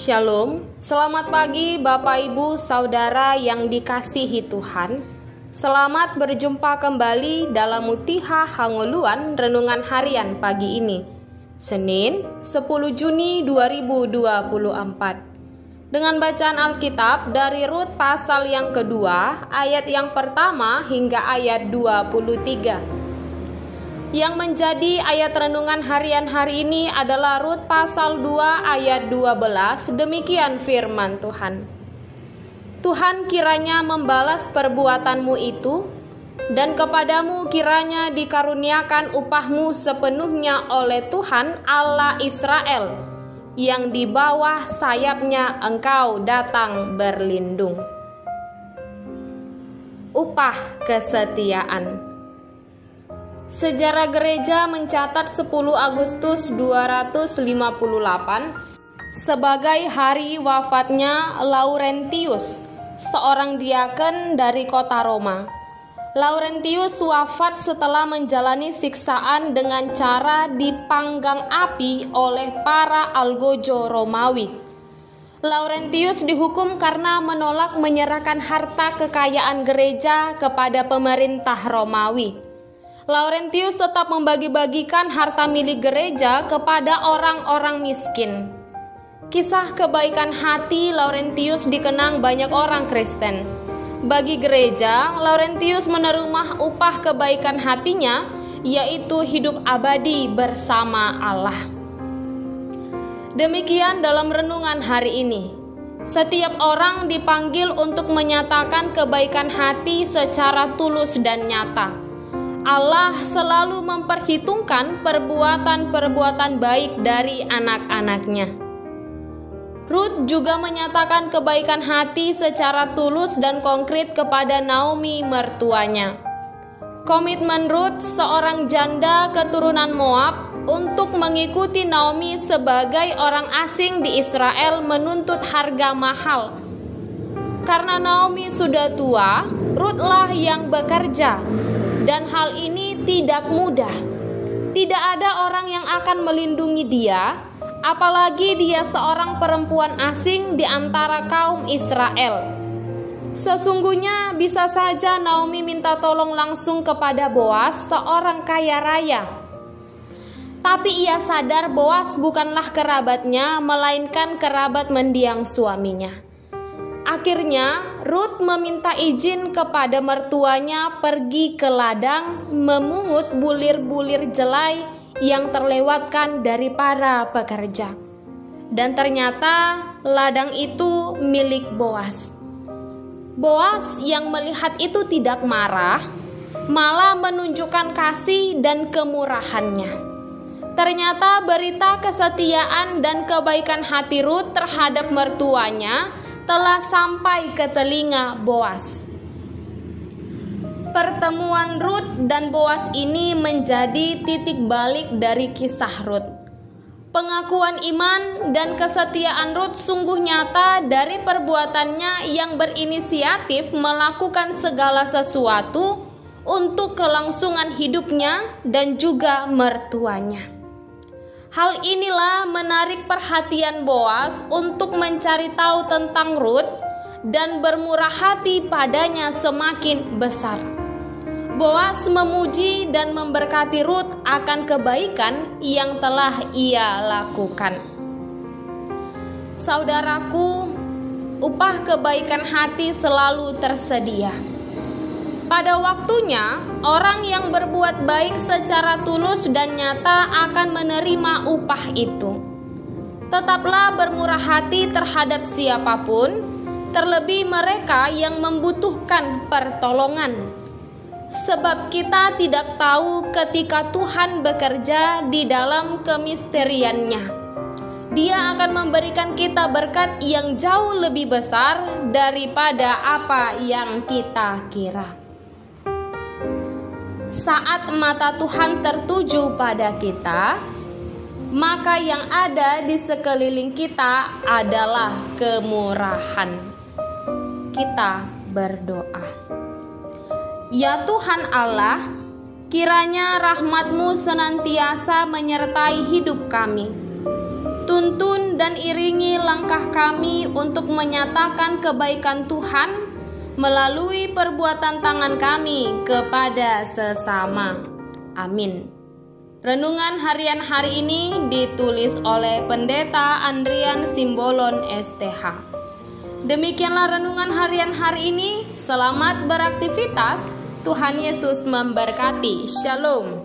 Shalom, selamat pagi Bapak Ibu Saudara yang dikasihi Tuhan. Selamat berjumpa kembali dalam Mutiha Hangoluan Renungan Harian pagi ini, Senin 10 Juni 2024. Dengan bacaan Alkitab dari Rut pasal yang kedua, ayat yang pertama hingga ayat 23. Yang menjadi ayat renungan harian hari ini adalah Rut pasal 2 ayat 12. Demikian firman Tuhan. Tuhan kiranya membalas perbuatanmu itu, dan kepadamu kiranya dikaruniakan upahmu sepenuhnya oleh Tuhan Allah Israel, yang di bawah sayapnya engkau datang berlindung. Upah kesetiaan. Sejarah gereja mencatat 10 Agustus 258 sebagai hari wafatnya Laurentius, seorang diaken dari kota Roma. Laurentius wafat setelah menjalani siksaan dengan cara dipanggang api oleh para algojo Romawi. Laurentius dihukum karena menolak menyerahkan harta kekayaan gereja kepada pemerintah Romawi. Laurentius tetap membagi-bagikan harta milik gereja kepada orang-orang miskin. Kisah kebaikan hati Laurentius dikenang banyak orang Kristen. Bagi gereja, Laurentius menerima upah kebaikan hatinya, yaitu hidup abadi bersama Allah. Demikian dalam renungan hari ini. Setiap orang dipanggil untuk menyatakan kebaikan hati secara tulus dan nyata. Allah selalu memperhitungkan perbuatan-perbuatan baik dari anak-anaknya. Rut juga menyatakan kebaikan hati secara tulus dan konkret kepada Naomi mertuanya. Komitmen Rut, seorang janda keturunan Moab, untuk mengikuti Naomi sebagai orang asing di Israel menuntut harga mahal. Karena Naomi sudah tua, Rutlah yang bekerja. Dan hal ini tidak mudah. Tidak ada orang yang akan melindungi dia, apalagi dia seorang perempuan asing di antara kaum Israel. Sesungguhnya bisa saja Naomi minta tolong langsung kepada Boas, seorang kaya raya. Tapi ia sadar Boas bukanlah kerabatnya, melainkan kerabat mendiang suaminya. Akhirnya, Rut meminta izin kepada mertuanya pergi ke ladang memungut bulir-bulir jelai yang terlewatkan dari para pekerja. Dan ternyata ladang itu milik Boas. Boas yang melihat itu tidak marah, malah menunjukkan kasih dan kemurahannya. Ternyata berita kesetiaan dan kebaikan hati Rut terhadap mertuanya telah sampai ke telinga Boas. Pertemuan Rut dan Boas ini menjadi titik balik dari kisah Rut. Pengakuan iman dan kesetiaan Rut sungguh nyata dari perbuatannya yang berinisiatif melakukan segala sesuatu untuk kelangsungan hidupnya dan juga mertuanya. Hal inilah menarik perhatian Boas untuk mencari tahu tentang Rut dan bermurah hati padanya semakin besar. Boas memuji dan memberkati Rut akan kebaikan yang telah ia lakukan. Saudaraku, upah kebaikan hati selalu tersedia. Pada waktunya, orang yang berbuat baik secara tulus dan nyata akan menerima upah itu. Tetaplah bermurah hati terhadap siapapun, terlebih mereka yang membutuhkan pertolongan. Sebab kita tidak tahu ketika Tuhan bekerja di dalam kemisteriannya. Dia akan memberikan kita berkat yang jauh lebih besar daripada apa yang kita kira. Saat mata Tuhan tertuju pada kita, maka yang ada di sekeliling kita adalah kemurahan. Kita berdoa. Ya Tuhan Allah, kiranya rahmat-Mu senantiasa menyertai hidup kami. Tuntun dan iringi langkah kami untuk menyatakan kebaikan Tuhan melalui perbuatan tangan kami kepada sesama. Amin. Renungan harian hari ini ditulis oleh Pendeta Andrian Simbolon STH. Demikianlah renungan harian hari ini. Selamat beraktivitas. Tuhan Yesus memberkati. Shalom.